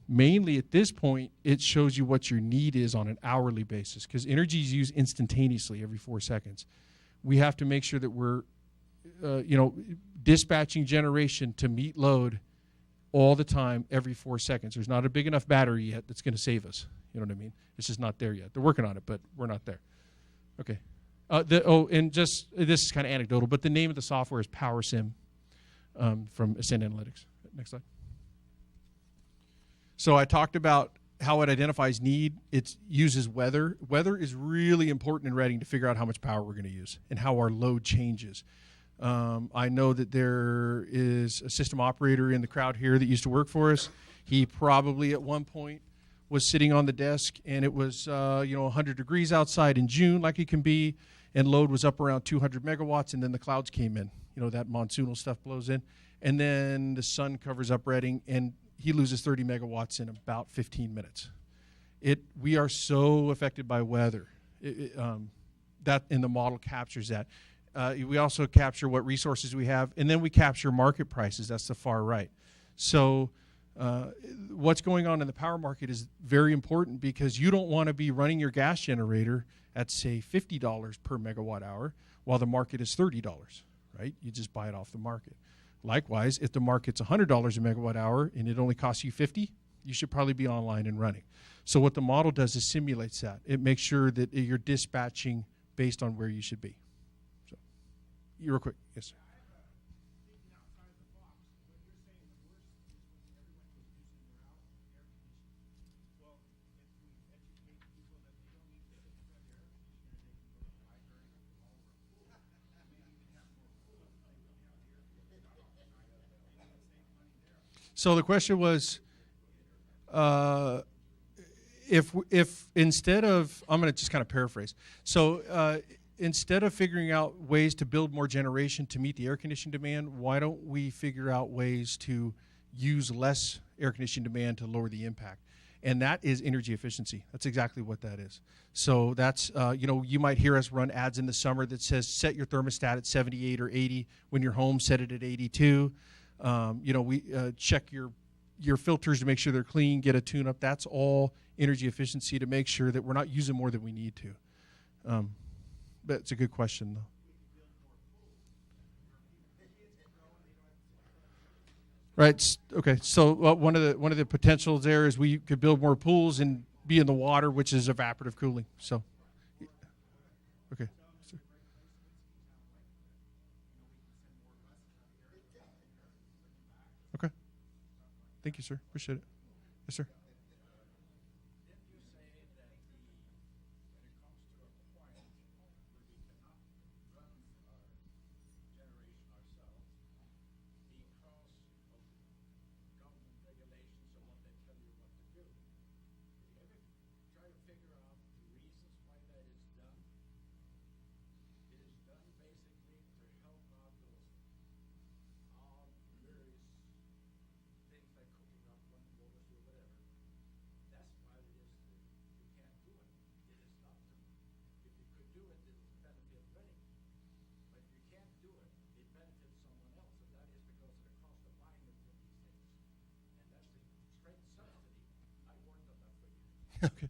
Mainly at this point, it shows you what your need is on an hourly basis, because energy is used instantaneously every 4 seconds. We have to make sure that we're dispatching generation to meet load all the time, every 4 seconds. There's not a big enough battery yet that's going to save us. You know what I mean? It's just not there yet. They're working on it, but we're not there. Okay. And just, this is kind of anecdotal, but the name of the software is PowerSim from Ascend Analytics. Next slide. So I talked about how it identifies need. It uses weather. Weather is really important in Reading to figure out how much power we're going to use and how our load changes. I know that there is a system operator in the crowd here that used to work for us. He probably at one point was sitting on the desk, and it was 100 degrees outside in June, like it can be, and load was up around 200 megawatts, and then the clouds came in. That monsoonal stuff blows in, and then the sun covers up Reading, and he loses 30 megawatts in about 15 minutes. We are so affected by weather. That in the model captures that. We also capture what resources we have, and then we capture market prices. That's the far right. So what's going on in the power market is very important, because you don't want to be running your gas generator at, say, $50 per megawatt hour while the market is $30, right? You just buy it off the market. Likewise, if the market's $100 a megawatt hour and it only costs you $50, you should probably be online and running. So what the model does is simulates that. It makes sure that you're dispatching based on where you should be. You real quick, yes, sir. So the question was, if instead of, I'm going to just kind of paraphrase. So instead of figuring out ways to build more generation to meet the air conditioning demand, why don't we figure out ways to use less air conditioning demand to lower the impact? And that is energy efficiency. That's exactly what that is. So that's, you might hear us run ads in the summer that says set your thermostat at 78 or 80. When you're home, set it at 82. We check your filters to make sure they're clean, get a tune-up. That's all energy efficiency to make sure that we're not using more than we need to. But it's a good question, though. Right. Okay. So one of the potentials there is we could build more pools and be in the water, which is evaporative cooling. So, Okay. Sir. Okay. Thank you, sir. Appreciate it. Yes, sir. Didn't you say that when it comes to a point where we cannot run our generation ourselves because of government regulations or what they tell you what to do? Did you ever try to figure out the reasons why that is done? It is done basically to help out those various things like cooking up one water or whatever. That's why it is that you can't do it. It is not to, if you could do it, it would benefit Reading. But if you can't do it, it benefits someone else, and that is because of the cost of buying it from these things. And that's the straight subsidy. I worked on that for years. Okay.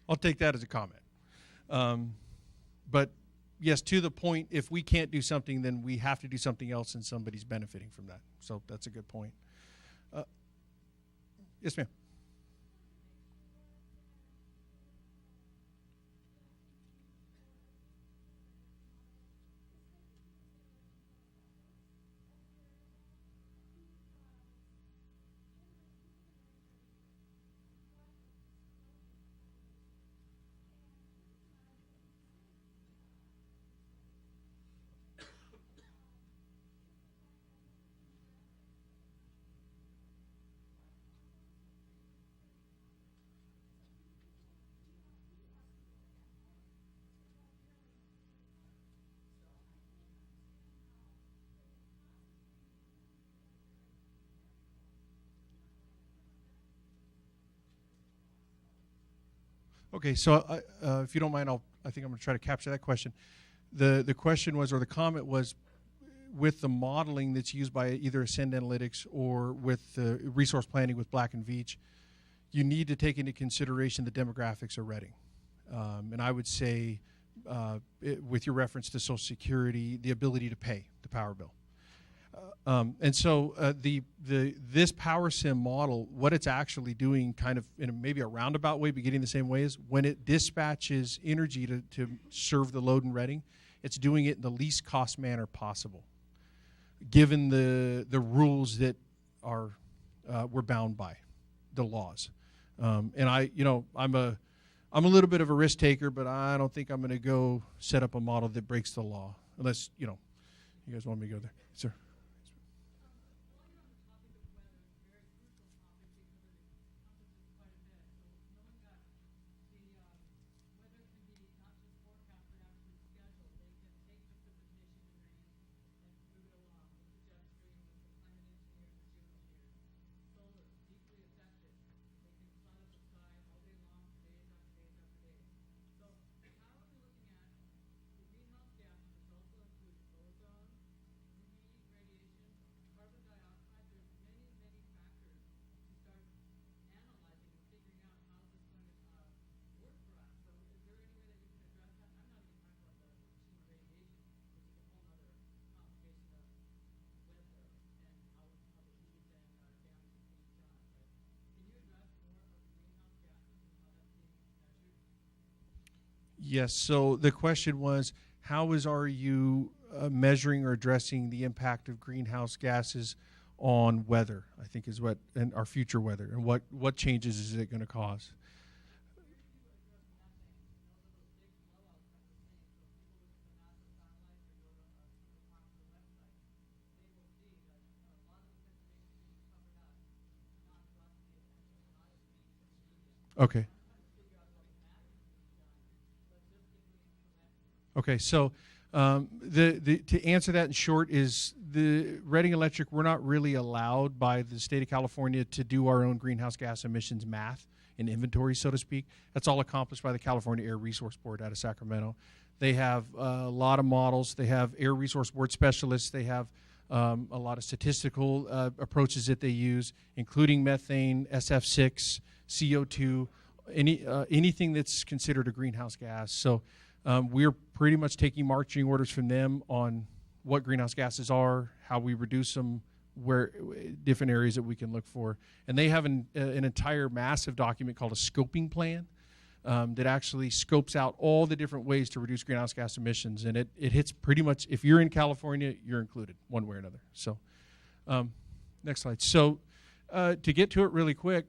I'll take that as a comment. But yes, to the point, if we can't do something, then we have to do something else, and somebody's benefiting from that. So that's a good point. Yes, ma'am. Okay, so if you don't mind, I think I'm going to try to capture that question. The question was, or the comment was, with the modeling that's used by either Ascend Analytics or with the resource planning with Black and Veatch, you need to take into consideration the demographics of Reading. And I would say, with your reference to Social Security, the ability to pay the power bill. And so this power sim model, what it's actually doing kind of in maybe a roundabout way, but getting the same way, is when it dispatches energy to serve the load in Reading, it's doing it in the least cost manner possible, given the rules that are we're bound by, the laws. And I'm a little bit of a risk taker, but I don't think I'm going to go set up a model that breaks the law, unless you guys want me to go there, sir. Yes, so the question was, how is REU measuring or addressing the impact of greenhouse gases on weather, I think is what, and our future weather, and what changes is it going to cause? Okay. Okay, so to answer that in short is the Reading Electric, we're not really allowed by the state of California to do our own greenhouse gas emissions math and inventory, so to speak. That's all accomplished by the California Air Resource Board out of Sacramento. They have a lot of models. They have Air Resource Board specialists. They have a lot of statistical approaches that they use, including methane, SF6, CO2, anything that's considered a greenhouse gas. So we're pretty much taking marching orders from them on what greenhouse gases are, how we reduce them, where different areas that we can look for. And they have an entire massive document called a scoping plan that actually scopes out all the different ways to reduce greenhouse gas emissions. And it hits pretty much, if you're in California, you're included one way or another. So next slide. So to get to it really quick,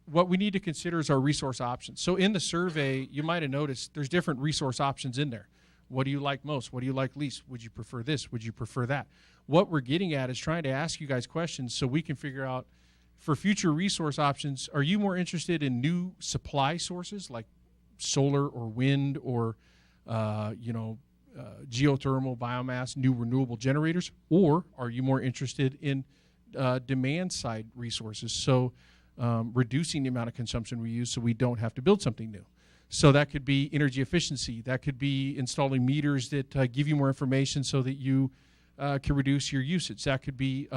what we need to consider is our resource options. So in the survey, you might have noticed there's different resource options in there. What do you like most? What do you like least? Would you prefer this? Would you prefer that? What we're getting at is trying to ask you guys questions so we can figure out, for future resource options, are you more interested in new supply sources like solar or wind or geothermal, biomass, new renewable generators? Or are you more interested in demand side resources? So reducing the amount of consumption we use so we don't have to build something new. So that could be energy efficiency. That could be installing meters that give you more information so that you can reduce your usage. That could be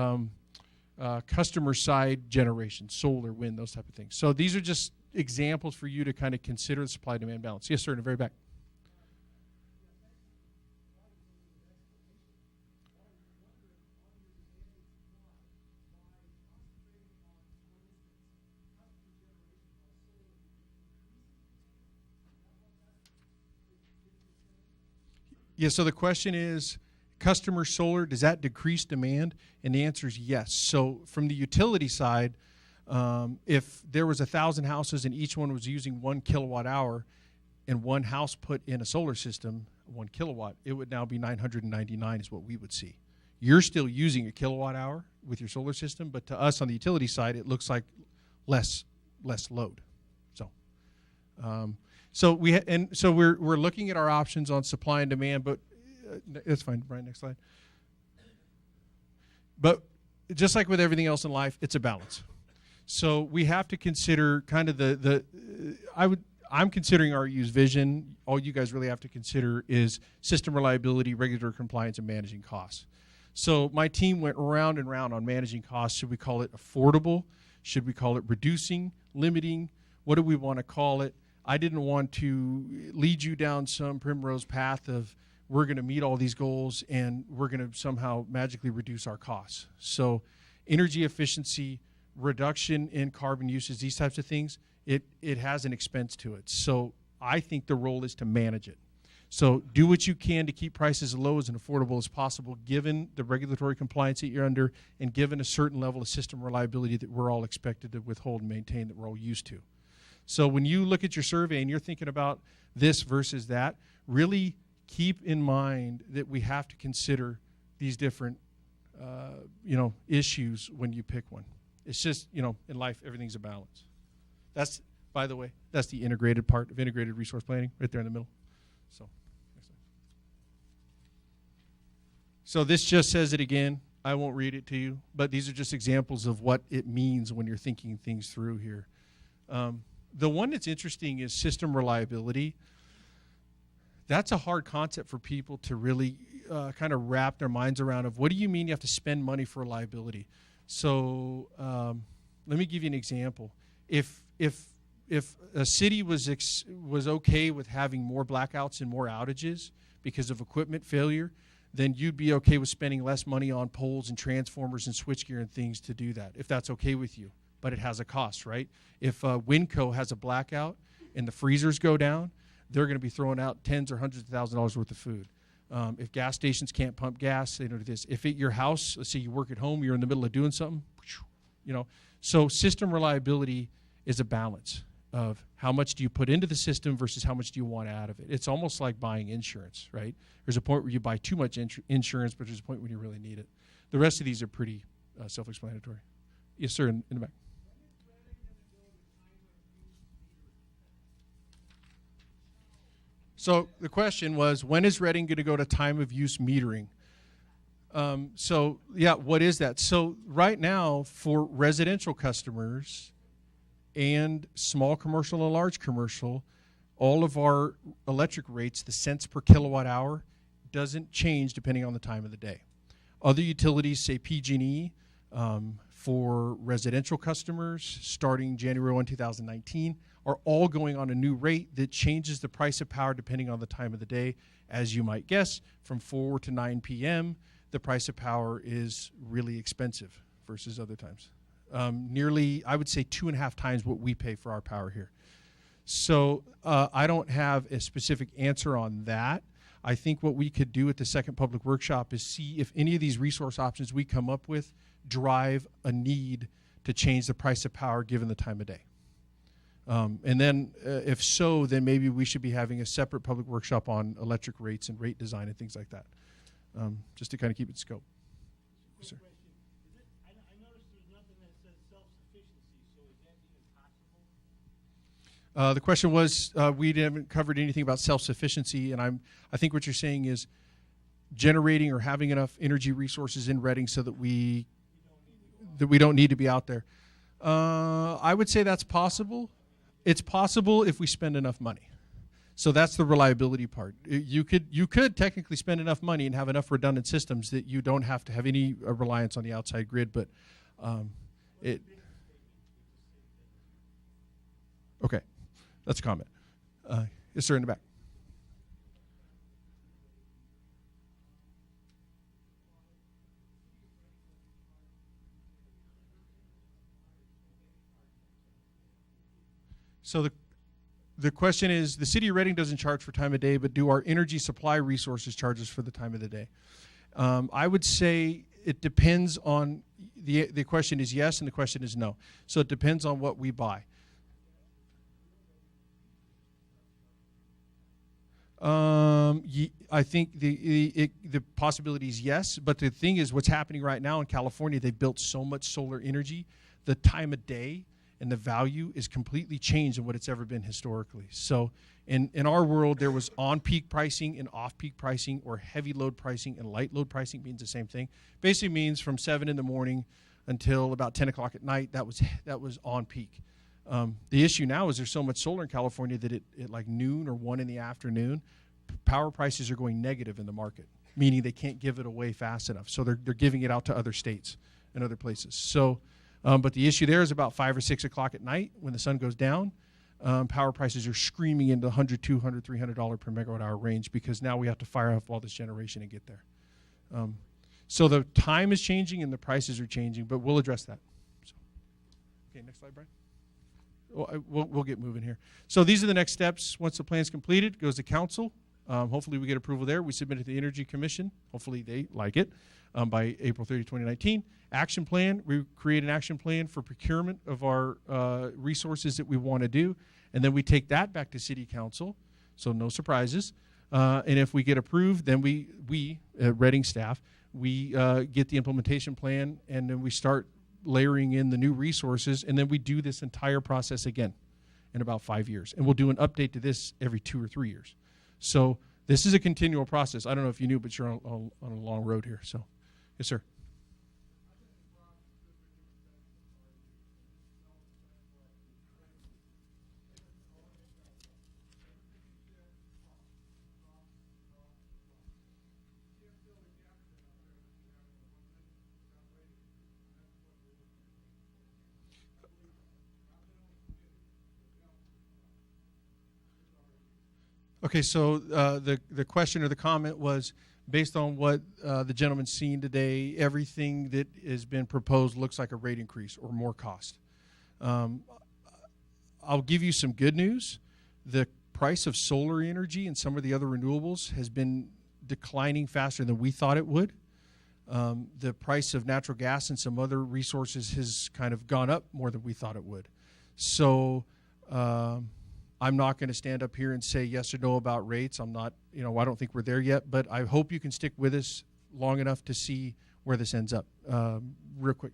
customer side generation, solar, wind, those type of things. So these are just examples for you to kind of consider the supply-demand balance. Yes, sir, in the very back. Yeah, so the question is, customer solar, does that decrease demand? And the answer is yes. So from the utility side, if there was 1,000 houses and each one was using 1 kilowatt hour and one house put in a solar system, 1 kilowatt, it would now be 999 is what we would see. You're still using a kilowatt hour with your solar system, but to us on the utility side, it looks like less load. So we're looking at our options on supply and demand, but that's fine. Brian, next slide. But just like with everything else in life, it's a balance. So we have to consider kind of I'm considering REU's vision. All you guys really have to consider is system reliability, regulatory compliance, and managing costs. So my team went round and round on managing costs. Should we call it affordable? Should we call it reducing, limiting? What do we want to call it? I didn't want to lead you down some primrose path of we're going to meet all these goals and we're going to somehow magically reduce our costs. So energy efficiency, reduction in carbon usage, these types of things, it has an expense to it. So I think the role is to manage it. So do what you can to keep prices as low as and affordable as possible, given the regulatory compliance that you're under and given a certain level of system reliability that we're all expected to withhold and maintain, that we're all used to. So when you look at your survey and you're thinking about this versus that, really keep in mind that we have to consider these different issues when you pick one. It's just, in life, everything's a balance. That's, by the way, that's the integrated part of integrated resource planning right there in the middle. So this just says it again. I won't read it to you, but these are just examples of what it means when you're thinking things through here. The one that's interesting is system reliability. That's a hard concept for people to really kind of wrap their minds around of what do you mean you have to spend money for reliability? So let me give you an example. If a city was okay with having more blackouts and more outages because of equipment failure, then you'd be okay with spending less money on poles and transformers and switchgear and things to do that, if that's okay with you. But it has a cost, right? If Winco has a blackout and the freezers go down, they're going to be throwing out tens or hundreds of thousands of dollars worth of food. If gas stations can't pump gas, they don't do this. If at your house, let's say you work at home, you're in the middle of doing something, So system reliability is a balance of how much do you put into the system versus how much do you want out of it. It's almost like buying insurance, right? There's a point where you buy too much insurance, but there's a point when you really need it. The rest of these are pretty self-explanatory. Yes, sir, in the back. So the question was, when is Reading going to go to time of use metering? What is that? So right now, for residential customers and small commercial and large commercial, all of our electric rates, the cents per kilowatt hour, doesn't change depending on the time of the day. Other utilities, say PG&E, for residential customers starting January 1, 2019, are all going on a new rate that changes the price of power depending on the time of the day. As you might guess, from 4 to 9 p.m., the price of power is really expensive versus other times. Nearly, I would say, 2.5 times what we pay for our power here. So I don't have a specific answer on that. I think what we could do at the second public workshop is see if any of these resource options we come up with drive a need to change the price of power given the time of day. And then if so, then maybe we should be having a separate public workshop on electric rates and rate design and things like that, just to kind of keep it in scope. Yes, sir. I noticed there's nothing that says self-sufficiency, so is that even possible? The question was, we haven't covered anything about self-sufficiency, and I think what you're saying is generating or having enough energy resources in Reading so that we don't need to be out there. I would say that's possible. It's possible if we spend enough money. So that's the reliability part. You could technically spend enough money and have enough redundant systems that you don't have to have any reliance on the outside grid, but okay, that's a comment. Yes, sir, in the back. So the question is, the city of Reading doesn't charge for time of day, but do our energy supply resources charge us for the time of the day? I would say it depends on, the question is yes and the question is no. So it depends on what we buy. I think the possibility is yes, but the thing is what's happening right now in California, they've built so much solar energy, the time of day and the value is completely changed than what it's ever been historically. So in our world, there was on-peak pricing and off-peak pricing, or heavy load pricing and light load pricing means the same thing. Basically means from 7 in the morning until about 10 o'clock at night, that was on peak. The issue now is there's so much solar in California that at like noon or 1 in the afternoon, power prices are going negative in the market, meaning they can't give it away fast enough. So they're giving it out to other states and other places. So, but the issue there is about 5 or 6 o'clock at night when the sun goes down, power prices are screaming into $100, $200, $300 per megawatt hour range, because now we have to fire up all this generation and get there. So the time is changing and the prices are changing, but we'll address that. So, okay, next slide, Brian. We'll get moving here. So these are the next steps. Once the plan's completed, it goes to council. Hopefully we get approval there. We submit it to the Energy Commission. Hopefully they like it by April 30, 2019. Action plan, we create an action plan for procurement of our resources that we want to do. And then we take that back to City Council, so no surprises. And if we get approved, then we Reading staff, we get the implementation plan, and then we start layering in the new resources, and then we do this entire process again in about 5 years. And we'll do an update to this every 2 or 3 years. So this is a continual process. I don't know if you knew, but you're on a long road here. So, yes, sir. Okay, so the question or the comment was, based on what the gentleman's seen today, everything that has been proposed looks like a rate increase or more cost. I'll give you some good news. The price of solar energy and some of the other renewables has been declining faster than we thought it would. The price of natural gas and some other resources has kind of gone up more than we thought it would. So I'm not going to stand up here and say yes or no about rates. I'm not, I don't think we're there yet, but I hope you can stick with us long enough to see where this ends up. Real quick.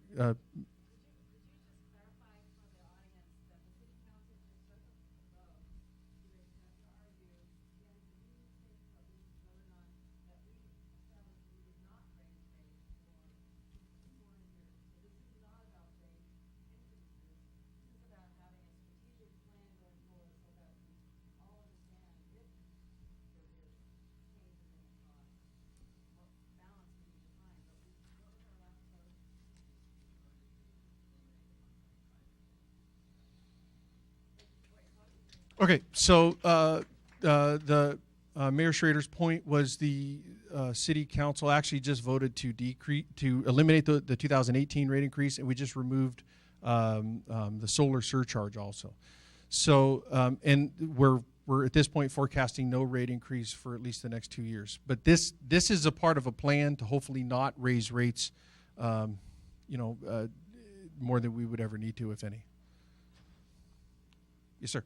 Okay, so the Mayor Schrader's point was the City Council actually just voted to eliminate the 2018 rate increase, and we just removed the solar surcharge also. So, and we're at this point forecasting no rate increase for at least the next 2 years. But this is a part of a plan to hopefully not raise rates, more than we would ever need to, if any. Yes, sir.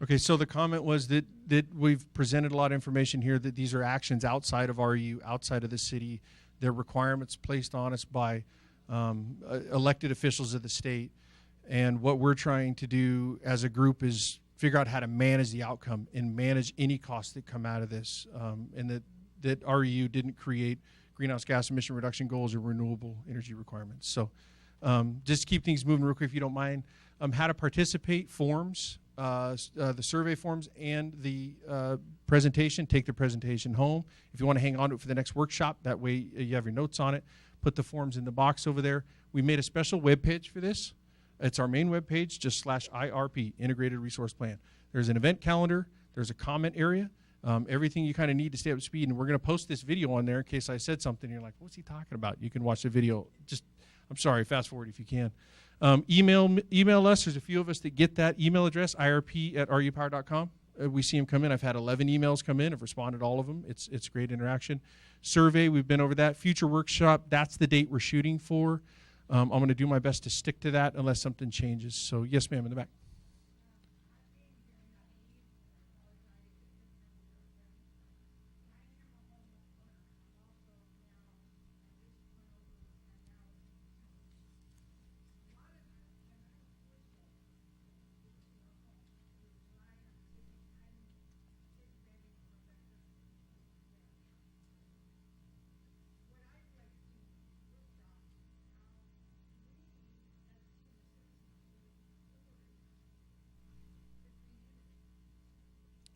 Okay, so the comment was that we've presented a lot of information here that these are actions outside of REU, outside of the city. They're requirements placed on us by elected officials of the state. And what we're trying to do as a group is figure out how to manage the outcome and manage any costs that come out of this. And that REU didn't create greenhouse gas emission reduction goals or renewable energy requirements. So just keep things moving real quick if you don't mind. How to participate forms. The survey forms and the presentation. Take the presentation home. If you want to hang on to it for the next workshop, that way you have your notes on it. Put the forms in the box over there. We made a special web page for this. It's our main web page, just /IRP, Integrated Resource Plan. There's an event calendar. There's a comment area. Everything you kind of need to stay up to speed. And we're going to post this video on there in case I said something. You're like, what's he talking about? You can watch the video. I'm sorry, fast forward if you can. Email us. There's a few of us that get that email address, irp@rupower.com. We see them come in. I've had 11 emails come in. I've responded to all of them. It's great interaction. Survey, we've been over that. Future workshop, that's the date we're shooting for. I'm going to do my best to stick to that unless something changes. So, yes, ma'am, in the back.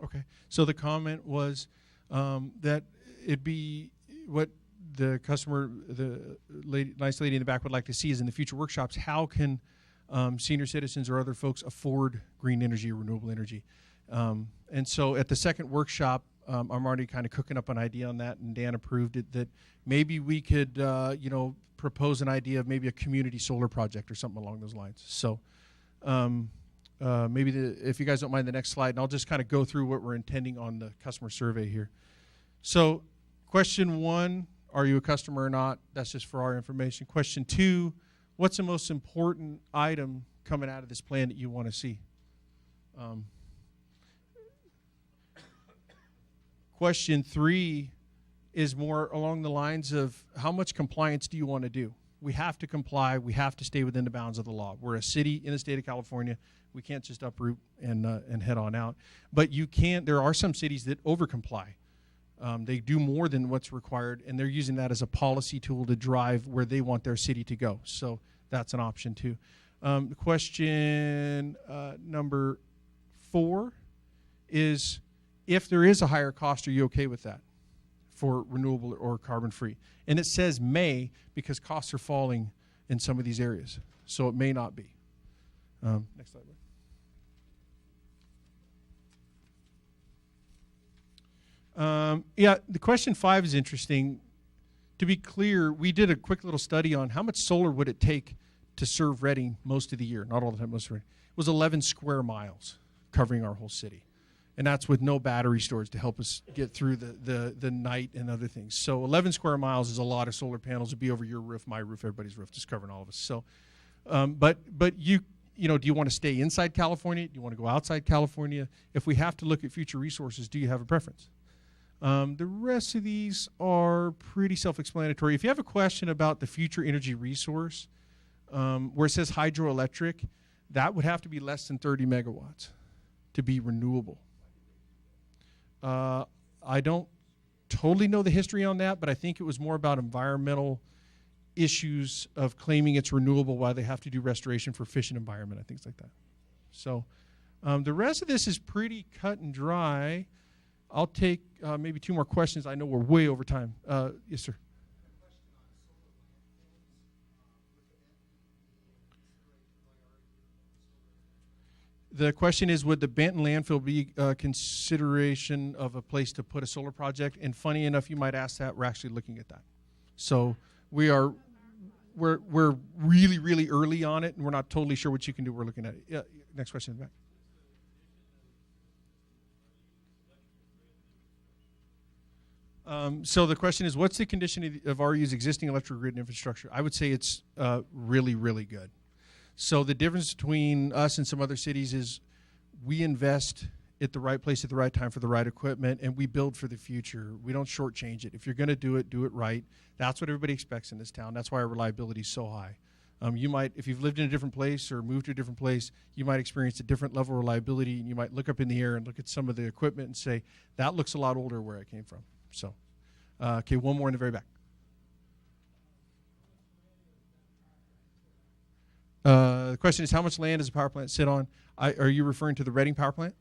Okay, so the comment was that it'd be what the customer, nice lady in the back would like to see is in the future workshops, how can senior citizens or other folks afford green energy or renewable energy? And so at the second workshop, I'm already kind of cooking up an idea on that, and Dan approved it, that maybe we could, propose an idea of maybe a community solar project or something along those lines. So maybe if you guys don't mind the next slide, and I'll just kind of go through what we're intending on the customer survey here. So question 1, are you a customer or not? That's just for our information. Question 2, what's the most important item coming out of this plan that you want to see? Question 3 is more along the lines of how much compliance do you want to do? We have to comply. We have to stay within the bounds of the law. We're a city in the state of California. We can't just uproot and head on out. But you can. There are some cities that over-comply. They do more than what's required, and they're using that as a policy tool to drive where they want their city to go. So that's an option too. Question number 4 is, if there is a higher cost, are you okay with that for renewable or carbon-free? And it says may, because costs are falling in some of these areas. So it may not be. Next slide. The question 5 is interesting. To be clear, we did a quick little study on how much solar would it take to serve Reading most of the year. Not all the time, most of Reading. It was 11 square miles covering our whole city. And that's with no battery storage to help us get through the night and other things. So 11 square miles is a lot of solar panels. It'd be over your roof, my roof, everybody's roof, just covering all of us. So, but you do you want to stay inside California? Do you want to go outside California? If we have to look at future resources, do you have a preference? The rest of these are pretty self-explanatory. If you have a question about the future energy resource, where it says hydroelectric, that would have to be less than 30 megawatts to be renewable. I don't totally know the history on that, but I think it was more about environmental issues of claiming it's renewable while they have to do restoration for fish and environment and things like that. So the rest of this is pretty cut and dry. I'll take maybe 2 more questions. I know we're way over time. Yes, sir. The question is, would the Benton landfill be consideration of a place to put a solar project? And funny enough, you might ask that. We're actually looking at that. So we're really, really early on it, and we're not totally sure what you can do. We're looking at it. Yeah, next question in the back. So the question is, what's the condition of REU's existing electrical grid infrastructure? I would say it's really, really good. So the difference between us and some other cities is we invest at the right place at the right time for the right equipment, and we build for the future. We don't shortchange it. If you're going to do it right. That's what everybody expects in this town. That's why our reliability is so high. You might, if you've lived in a different place or moved to a different place, you might experience a different level of reliability, and you might look up in the air and look at some of the equipment and say, that looks a lot older where it came from. So, okay, one more in the very back. The question is, how much land does a power plant sit on? Are you referring to the Reading power plant?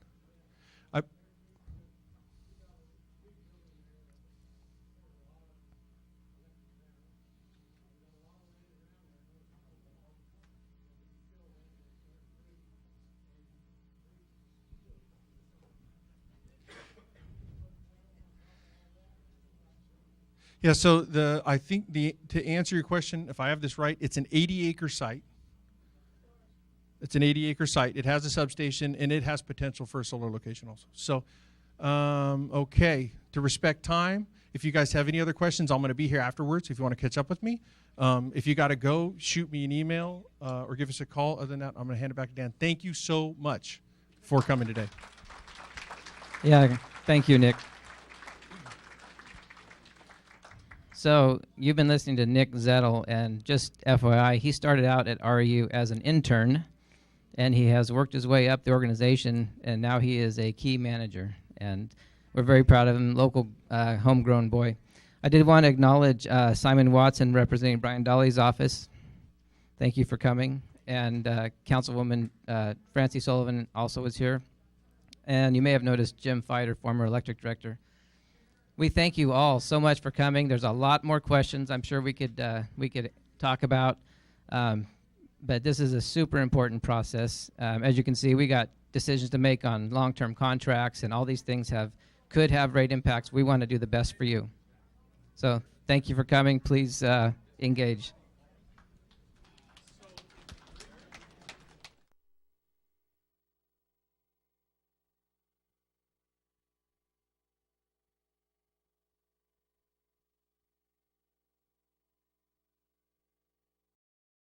Yeah, so I think to answer your question, if I have this right, it's an 80-acre site. It's an 80-acre site. It has a substation, and it has potential for a solar location also. So, okay, to respect time, if you guys have any other questions, I'm going to be here afterwards if you want to catch up with me. If you got to go, shoot me an email or give us a call. Other than that, I'm going to hand it back to Dan. Thank you so much for coming today. Yeah, thank you, Nick. So you've been listening to Nick Zettel, and just FYI, he started out at REU as an intern, and he has worked his way up the organization, and now he is a key manager, and we're very proud of him, local homegrown boy. I did want to acknowledge Simon Watson representing Brian Dolly's office. Thank you for coming. And Councilwoman Francie Sullivan also was here. And you may have noticed Jim Fighter, former electric director. We thank you all so much for coming. There's a lot more questions I'm sure we could talk about. But this is a super important process. As you can see, we got decisions to make on long-term contracts, and all these things could have rate impacts. We want to do the best for you. So thank you for coming. Please engage.